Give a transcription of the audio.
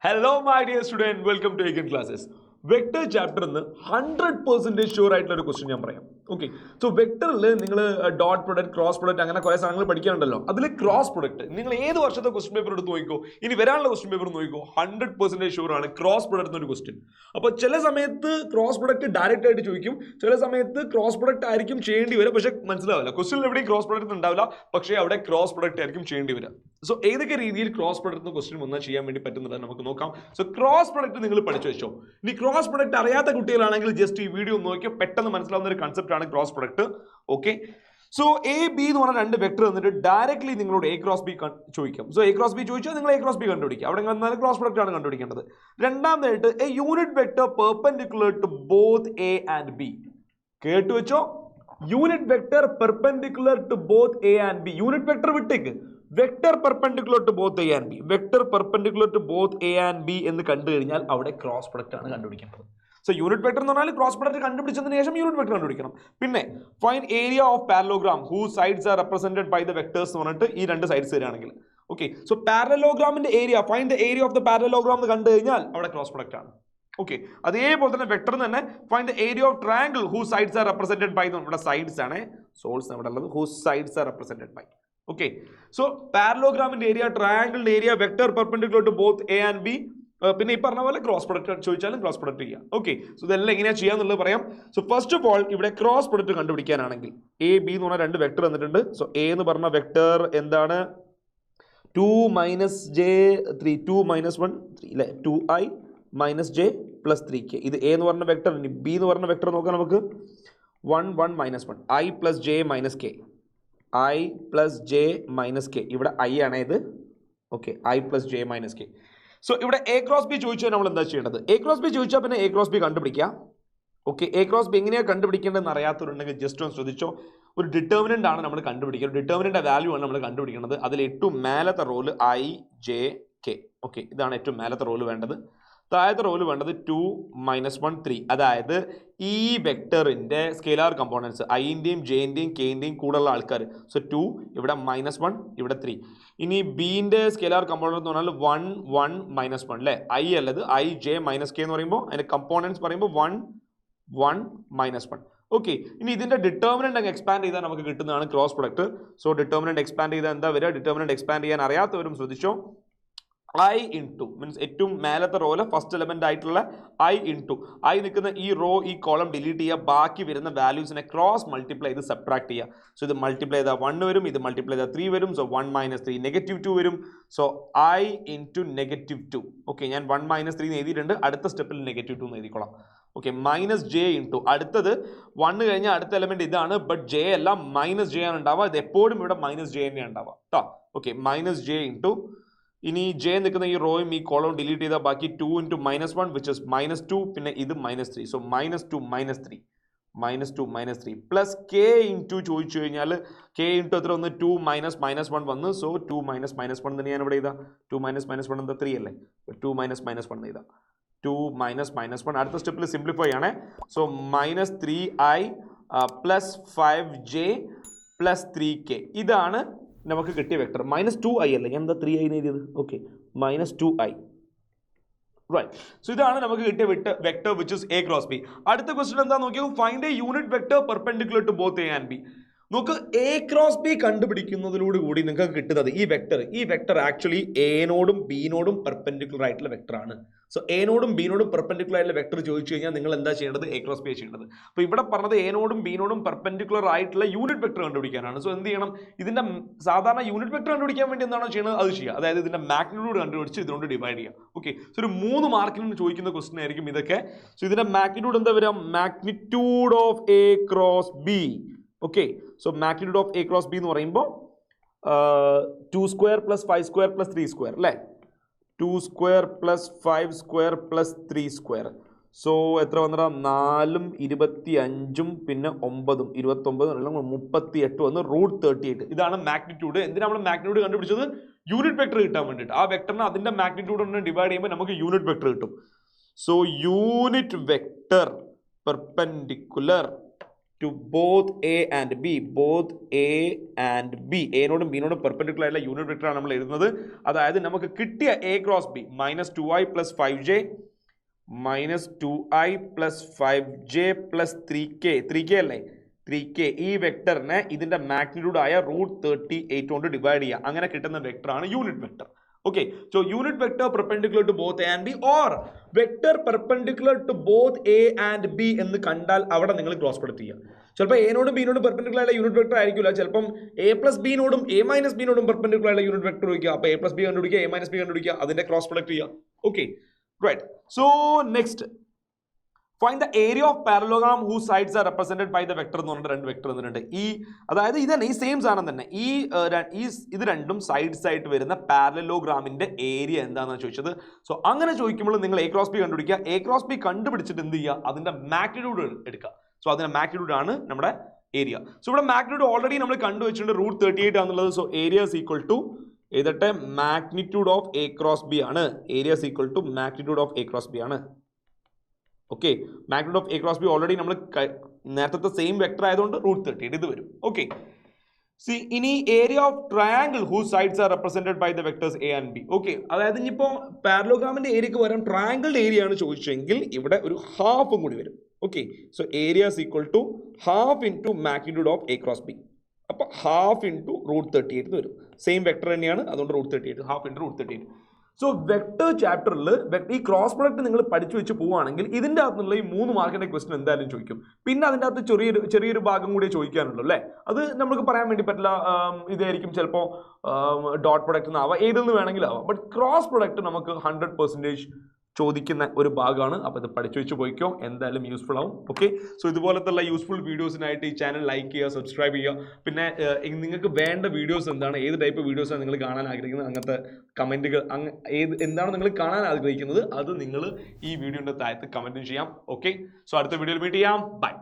Hello, my dear student. Welcome to Egen Classes. Vector ചാപ്റ്ററിൽ 100% sure ആയിട്ടുള്ള ഒരു question ഞാൻ പറയാം. ഓക്കെ, സോ വെക്ടറിൽ നിങ്ങൾ ഡോട്ട് പ്രൊഡക്റ്റ്, ക്രോസ് പ്രൊഡക്റ്റ് അങ്ങനെ കുറെ സാധനങ്ങൾ പഠിക്കാനുണ്ടല്ലോ. അതിൽ ക്രോസ് പ്രൊഡക്റ്റ് നിങ്ങൾ ഏത് വർഷത്തെ ക്വസ്റ്റ്യൻ പേപ്പർ എടുത്ത് നോക്കിക്കോ, ഇനി വരാനുള്ള ക്വസ്റ്റ്യൻ പേപ്പർ നോക്കിക്കോ, 100% ഷുവർ ആണ് ക്രോസ് പ്രൊഡക്റ്റ് എന്നൊരു ക്വസ്റ്റ്യൻ. അപ്പോൾ ചില സമയത്ത് ക്രോസ് പ്രൊഡക്റ്റ് ഡയറക്റ്റ് ആയിട്ട് ചോദിക്കും, ചില സമയത്ത് ക്രോസ് പ്രൊഡക്റ്റ് ആയിരിക്കും ചെയ്യേണ്ടി വരിക, പക്ഷേ മനസ്സിലാവില്ല. ക്വസ്റ്റ്യനിൽ എവിടെയും ക്രോസ് പ്രൊഡക്റ്റ് ഉണ്ടാവില്ല, പക്ഷേ അവിടെ ക്രോസ് പ്രൊഡക്റ്റ് ആയിരിക്കും ചെയ്യേണ്ടി വരിക. സോ ഏതൊക്കെ രീതിയിൽ ക്രോസ് പ്രൊഡക്റ്റ് ക്വസ്റ്റ്യൻ വന്നാൽ ചെയ്യാൻ വേണ്ടി പറ്റുന്നത് നമുക്ക് നോക്കാം. സോ ക്രോസ് പ്രൊഡക്റ്റ് നിങ്ങൾ പഠിച്ചു വെച്ചോ. ഇനി ക്രോസ് പ്രൊഡക്റ്റ് അറിയാത്ത കുട്ടികളാണെങ്കിൽ ജസ്റ്റ് ഈ വീഡിയോ നോക്കിയോ പെട്ടെന്ന് മനസ്സിലാവുന്ന ഒരു കൺസെപ്റ്റ് ആണ് cross product. Okay, so A B എന്ന് പറഞ്ഞ രണ്ട് വെക്ടർ എന്നിട്ട് ഡയറക്ട്ലി നിങ്ങളോട് എ ക്രോസ് ബി ചോദിക്കാം. സോ എ ക്രോസ് ബി ചോദിച്ചാൽ നിങ്ങൾ എ ക്രോസ് ബി കണ്ടുപിടിക്കുക. അവിടെ വന്നാൽ ക്രോസ് പ്രൊഡക്റ്റ് ആണ് കണ്ടുപിടിക്കേണ്ടത്. രണ്ടാമതായിട്ട് a unit vector perpendicular to both A and B. കേട്ടു വെച്ചോ, unit vector perpendicular to both A and B. Unit vector വിട്ടേക്ക്, vector perpendicular to both A and B. Vector perpendicular to both A and B എന്ന് കണ്ടു കഴിഞ്ഞാൽ അവിടെ cross product ആണ് കണ്ടുപിടിക്കേണ്ടത്. So unit vector എന്ന് പറഞ്ഞാൽ ക്രോസ് പ്രൊഡക്റ്റ് കണ്ടുപിടിച്ചതിന് ശേഷം യൂണിറ്റ് വെക്ടർ കണ്ടുപിടിക്കണം. പിന്നെ find area of parallelogram whose sides are represented by the vectors എന്ന് പറഞ്ഞിട്ട് ഈ രണ്ട് സൈഡ്സ് തരികയാണെങ്കിൽ ഓക്കെ, സോ പാരലോഗ്രാമിന്റെ area, find the area of the parallelogram എന്ന് കണ്ടു കഴിഞ്ഞാൽ അവിടെ ക്രോസ് പ്രൊഡക്റ്റ് ആണ്. ഓക്കെ, അതേപോലെ തന്നെ വെക്ടർ തന്നെ find the area of triangle whose sides are represented by, ഇവിടെ സൈഡ്സ് ആണ്, സോൾസ് അവിടെ ഉള്ളത്, whose sides are represented by. Okay, so പാരലോഗ്രാമിന്റെ ഏരിയ, ട്രയാങ്കിളിന്റെ area, vector perpendicular to both A and B. പിന്നെ ഈ പറഞ്ഞ പോലെ ക്രോസ് പ്രൊഡക്റ്റ് ചോദിച്ചാലും ക്രോസ് പ്രൊഡക്റ്റ് ചെയ്യാം. ഓക്കെ, സോ ഇതെല്ലാം എങ്ങനെയാ ചെയ്യാന്നുള്ളത് പറയാം. സോ ഫസ്റ്റ് ഓഫ് ഓൾ ഇവിടെ ക്രോസ് പ്രൊഡക്റ്റ് കണ്ടുപിടിക്കാനാണെങ്കിൽ എ ബി എന്ന് പറഞ്ഞ രണ്ട് വെക്ടർ തന്നിട്ടുണ്ട്. സോ എ എന്ന് പറഞ്ഞ വെക്ടർ എന്താണ്? 2 - j 3, 2 - 1 3 അല്ലേ, 2i - j + 3k. ഇത് എ എന്ന് പറഞ്ഞ വെക്ടർ. ഇനി ബി എന്ന് പറഞ്ഞ വെക്ടർ നോക്കാം നമുക്ക്. 1 1 - 1 i + j - k, i + j - k. ഇവിടെ i ആണ് ഇത്. Okay, i + j - k. So ഇവിടെ എ ക്രോസ് ബി ചോദിച്ചാൽ നമ്മൾ എന്താ ചെയ്യേണ്ടത്? എ ക്രോസ് ബി ചോദിച്ചാൽ പിന്നെ എ ക്രോസ് ബി കണ്ടുപിടിക്കാം. ഓക്കെ, എ ക്രോസ് ബി എങ്ങനെയാണ് കണ്ടുപിടിക്കേണ്ടതെന്ന് അറിയാത്തവരുണ്ടെങ്കിൽ ജസ്റ്റ് ഒന്ന് ശ്രദ്ധിച്ചോ. ഒരു ഡിറ്റർമിനന്റ് ആണ് നമ്മൾ കണ്ടുപിടിക്കുന്നത്. ഡിറ്റർമിനന്റ് വാല്യൂ ആണ് നമ്മൾ കണ്ടുപിടിക്കുന്നത്. അതിൽ ഏറ്റവും മേലത്തെ row i j k. Okay, ഇതാണ് ഏറ്റവും മേലത്തെ റോള് വേണ്ടത്. താഴത്തെ റോള് വേണ്ടത് 2 - 1 3. അതായത് ഈ വെക്ടറിന്റെ സ്കെയിലാർ കമ്പോണൻസ് ഐന്റെയും ജെന്റെയും കെന്റെയും കൂടെയുള്ള ആൾക്കാർ. സോ 2 ഇവിടെ -1 ഇവിടെ 3. ഇനി ബിന്റെ സ്കെയിലാർ കമ്പോണൻസ് എന്ന് പറഞ്ഞാൽ 1 1 - 1 അല്ലേ. ഐ അല്ലത് i j - k എന്ന് പറയുമ്പോൾ അതിന്റെ കമ്പോണൻസ് പറയുമ്പോൾ 1 1 - 1. ഓക്കെ, ഇനി ഇതിന്റെ ഡിറ്റർമിനന്റ് അങ്ങ് എക്സ്പാൻഡ് ചെയ്താൽ നമുക്ക് കിട്ടുന്നതാണ് cross product. So determinant expand ചെയ്താൽ എന്താ വരിക? ഡിറ്റർമിനന്റ് എക്സ്പാൻഡ് ചെയ്യാൻ അറിയാത്തവരും ശ്രദ്ധിച്ചോ. i ഇൻറ്റു മീൻസ് ഏറ്റവും മേലത്തെ റോയില് ഫസ്റ്റ് എലമെന്റ് ആയിട്ടുള്ള i ഇൻറ്റു i നിൽക്കുന്ന ഈ റോ ഈ കോളം ഡിലീറ്റ് ചെയ്യുക. ബാക്കി വരുന്ന വാല്യൂസിനെ ക്രോസ് മൾട്ടിപ്ലൈ ചെയ്ത് സബ്ട്രാക്ട് ചെയ്യുക. സോ ഇത് മൾട്ടിപ്ലൈ ചെയ്താൽ 1 വരും, ഇത് മൾട്ടിപ്ലൈ ചെയ്താൽ 3 വരും. സോ 1 - 3 -2 വരും. So i into -2. ഓക്കെ, ഞാൻ 1 - 3 എഴുതിയിട്ടുണ്ട്. അടുത്ത സ്റ്റെപ്പിൽ -2 എന്ന് എഴുതിക്കോളാം. ഓക്കെ, -j ഇൻറ്റു അടുത്തത് 1 കഴിഞ്ഞാൽ അടുത്ത എലമെന്റ് ഇതാണ്, ബട്ട് j അല്ല, -j ആണ് ഉണ്ടാവുക. ഇത് എപ്പോഴും ഇവിടെ -j തന്നെയാണ് ഉണ്ടാവുക കേട്ടോ. ഓക്കെ, -j ഇൻറ്റു ഇനി ജെ നിൽക്കുന്ന ഈ റോയും ഈ കോളവും ഡിലീറ്റ് ചെയ്താൽ ബാക്കി 2 ഇൻറ്റു -1 വിച്ച് ഇസ് -2. പിന്നെ ഇത് -3. സോ -2 - 3 പ്ലസ് കെ ഇൻറ്റു ചോദിച്ചു കഴിഞ്ഞാൽ കെ ഇൻറ്റു എത്ര വന്ന് 2 - -1 വന്ന്. സോ 2 - -1 തന്നെ ഞാൻ ഇവിടെ ചെയ്താൽ 2 - -1 എന്താ 3 അല്ലേ. 2 - -1 ചെയ്താൽ 2 - -1. അടുത്ത സ്റ്റെപ്പിൽ സിംപ്ലിഫൈ ആണ്. So -3i plus 5j plus 3k. ഇതാണ് നമുക്ക് കിട്ടിയ വെക്ടർ. -2i അല്ലേ, ഞാൻ എന്താ 3i എഴുതിയത്? Okay, -2i right. സോ ഇതാണ് നമുക്ക് കിട്ടിയ vector which is a cross b. അടുത്ത ക്വസ്റ്റ്യൻ എന്താ നോക്കിയോ. Find a unit vector perpendicular to both A and b. നോക്ക്, എ ക്രോസ് ബി കണ്ടുപിടിക്കുന്നതിലൂടെ കൂടി നിങ്ങൾക്ക് കിട്ടുന്നത് ഈ വെക്ടർ ആക്ച്വലി എനോടും ബിനോടും പെർപെൻഡിക്കുലർ ആയിട്ടുള്ള വെക്ടർ ആണ്. സോ എനോടും ബിനോടും പെർപെൻഡിക്കുലർ ആയിട്ടുള്ള വെക്ടർ ചോദിച്ചു കഴിഞ്ഞാൽ നിങ്ങൾ എന്താ ചെയ്യേണ്ടത്? എ ക്രോസ് ബി ചെയ്യേണ്ടത്. അപ്പോൾ ഇവിടെ പറഞ്ഞത് എനോടും ബിനോടും പെർപെൻഡിക്കുലർ ആയിട്ടുള്ള യൂണിറ്റ് വെക്ടർ കണ്ടുപിടിക്കാനാണ്. സോ എന്ത് ചെയ്യണം? ഇതിന്റെ സാധാരണ യൂണിറ്റ് വെക്ടർ കണ്ടുപിടിക്കാൻ വേണ്ടി എന്താണോ ചെയ്യുന്നത് അത് ചെയ്യുക. അതായത് ഇതിന്റെ മാഗ്നിറ്റ്യൂഡ് കണ്ടുപിടിച്ച് ഇതിനോട് ഡിവൈഡ് ചെയ്യുക. ഓക്കെ, സോ ഒരു 3 മാർക്കിന് ചോദിക്കുന്ന ക്വസ്റ്റ്യൻ ആയിരിക്കും ഇതൊക്കെ. സോ ഇതിന്റെ മാഗ്നിറ്റ്യൂഡ് എന്താ വരിക? Magnitude of A cross B. Okay, so magnitude of A cross B എന്ന് പറയുമ്പോൾ 2² + 5² + 3² അല്ലേ. 2² + 5² + 3². സോ എത്ര വന്നിടാ? 4ഉം 25ഉം പിന്നെ 9ഉം 29 38 വന്ന് √38. ഇതാണ് മാഗ്നിറ്റ്യൂഡ്. എന്തിനാണ് നമ്മൾ മാഗ്നിറ്റ്യൂഡ് കണ്ടുപിടിച്ചത്? യൂണിറ്റ് വെക്ടർ കിട്ടാൻ വേണ്ടിയിട്ട്. ആ വെക്ടറിനെ അതിന്റെ മാഗ്നിറ്റ്യൂഡ് കൊണ്ട് ഡിവൈഡ് ചെയ്യുമ്പോൾ നമുക്ക് യൂണിറ്റ് വെക്ടർ കിട്ടും. So unit vector perpendicular to both A and B, both A and B, എനോടും ബിനോടും പെർപെൻഡിക്കുലർ ആയിട്ടുള്ള യൂണിറ്റ് വെക്ടർ ആണ് നമ്മൾ എഴുതുന്നത്. അതായത് നമുക്ക് കിട്ടിയ A cross B -2i + 5j -2i + 5j + 3k അല്ലേ, 3k, ഈ വെക്ടറിനെ ഇതിന്റെ മാഗ്നിറ്റ്യൂഡ് ആയ √38 കൊണ്ട് ഡിവൈഡ് ചെയ്യുക. അങ്ങനെ കിട്ടുന്ന വെക്ടർ ആണ് unit vector. Okay, so unit vector perpendicular to both a and b or vector perpendicular to both a and b എന്ന് കണ്ടാൽ അവിടെ നിങ്ങൾ ക്രോസ് പ്രൊഡക്റ്റ് ചെയ്യുക. ചിലപ്പോൾ എനോടും ബിനോടും പെർപെൻഡിക്കുലർ ആയിട്ടുള്ള യൂണിറ്റ് വെക്ടർ ആയിരിക്കില്ല, ചിലപ്പം a + ബിനോടും a - ബിനോടും പെർപെൻഡിക്കുലർ ആയിട്ടുള്ള യൂണിറ്റ് വെക്ടർ ചോദിക്കുക. അപ്പോൾ a + ബി കണ്ടുപിടിക്കുക, a - ബി കണ്ടുപിടിക്കുക, അതിന്റെ ക്രോസ് പ്രൊഡക്റ്റ് ചെയ്യുക. Okay, right. So next, find the area of parallelogram whose sides are represented by the vector എന്ന് പറഞ്ഞിട്ട് രണ്ട് വെക്ടർ തന്നിട്ടുണ്ട്. ഈ അതായത് ഇതന്നെ ഈ സെയിം സാധനം തന്നെ, ഇത് രണ്ടും സൈഡ്സ് ആയിട്ട് വരുന്ന പാരലലോഗ്രാമിന്റെ ഏരിയ എന്താണെന്ന് ചോദിച്ചത്. സോ അങ്ങനെ ചോദിക്കുമ്പോൾ നിങ്ങൾ a ക്രോസ് ബി കണ്ടുപിടിക്കുക. a ക്രോസ് ബി കണ്ടുപിടിച്ചിട്ട് എന്ത് ചെയ്യുക, അതിന്റെ മാഗ്നിറ്റ്യൂഡ് എടുക്കുക. സോ അതിന്റെ മാഗ്നിറ്റ്യൂഡ് ആണ് നമ്മുടെ ഏരിയ. സോ ഇവിടെ മാഗ്നിറ്റ്യൂഡ് ഓൾറെഡി നമ്മൾ കണ്ടുവച്ചിട്ടുണ്ട്, √38 ആണെന്നുള്ളത്. So area is equal to എഴുതട്ടെ, magnitude of a cross B ആണ്. Area is equal to magnitude of a cross B ആണ്. Okay, magnitude of a cross B already നമ്മൾ നേരത്തെ സെയിം വെക്ടർ ആയതുകൊണ്ട് √38 ഇത് വരും. ഓക്കെ, സി ഇനി area of triangle whose sides are represented by the vectors A and B. Okay, അതായത് ഇനിയിപ്പോൾ പാരലോഗ്രാമിന്റെ ഏരിയക്ക് വരാൻ ട്രയാങ്കിളിന്റെ ഏരിയ ആണ് ചോദിച്ചെങ്കിൽ ഇവിടെ ഒരു ഹാഫും കൂടി വരും. Okay, so area is equal to half into magnitude of a cross b. അപ്പോൾ ഹാഫ് ഇൻറ്റു √38 വരും. സെയിം വെക്ടർ തന്നെയാണ്, അതുകൊണ്ട് √38, ഹാഫ് ഇൻറ്റു √38. സോ വെക്ടർ ചാപ്റ്ററിൽ ഈ ക്രോസ് പ്രൊഡക്റ്റ് നിങ്ങൾ പഠിച്ചു വെച്ച് പോവുകയാണെങ്കിൽ ഇതിൻ്റെ അകത്തുള്ള ഈ 3 മാർക്കിന്റെ ക്വസ്റ്റൻ എന്തായാലും ചോദിക്കും. പിന്നെ അതിൻ്റെ അകത്ത് ചെറിയൊരു ഭാഗം കൂടി ചോദിക്കാനുള്ളൂ അല്ലേ, അത് നമുക്ക് പറയാൻ വേണ്ടി പറ്റില്ല. ഇതായിരിക്കും ചിലപ്പോൾ ഡോട്ട് പ്രൊഡക്റ്റ് എന്നാവാം, ഏതെന്ന് വേണമെങ്കിലും ആവാം. ബട്ട് ക്രോസ് പ്രൊഡക്റ്റ് നമുക്ക് 100% ചോദിക്കുന്ന ഒരു ഭാഗമാണ്. അപ്പോൾ ഇത് പഠിച്ചു വെച്ച് പോയിക്കോ, എന്തായാലും യൂസ്ഫുൾ ആവും. ഓക്കെ, സോ ഇതുപോലത്തുള്ള യൂസ്ഫുൾ വീഡിയോസിനായിട്ട് ഈ ചാനൽ ലൈക്ക് ചെയ്യുക, സബ്സ്ക്രൈബ് ചെയ്യുക. പിന്നെ നിങ്ങൾക്ക് വേണ്ട വീഡിയോസ് എന്താണ്, ഏത് ടൈപ്പ് വീഡിയോസാണ് നിങ്ങൾ കാണാൻ ആഗ്രഹിക്കുന്നത്, അങ്ങനത്തെ കമൻറ്റുകൾ എന്താണ് നിങ്ങൾ കാണാൻ ആഗ്രഹിക്കുന്നത് അത് നിങ്ങൾ ഈ വീഡിയോൻ്റെ താഴത്ത് കമൻറ്റ് ചെയ്യാം. ഓക്കെ, സോ അടുത്ത വീഡിയോയിൽ മീറ്റ് ചെയ്യാം. ബൈ.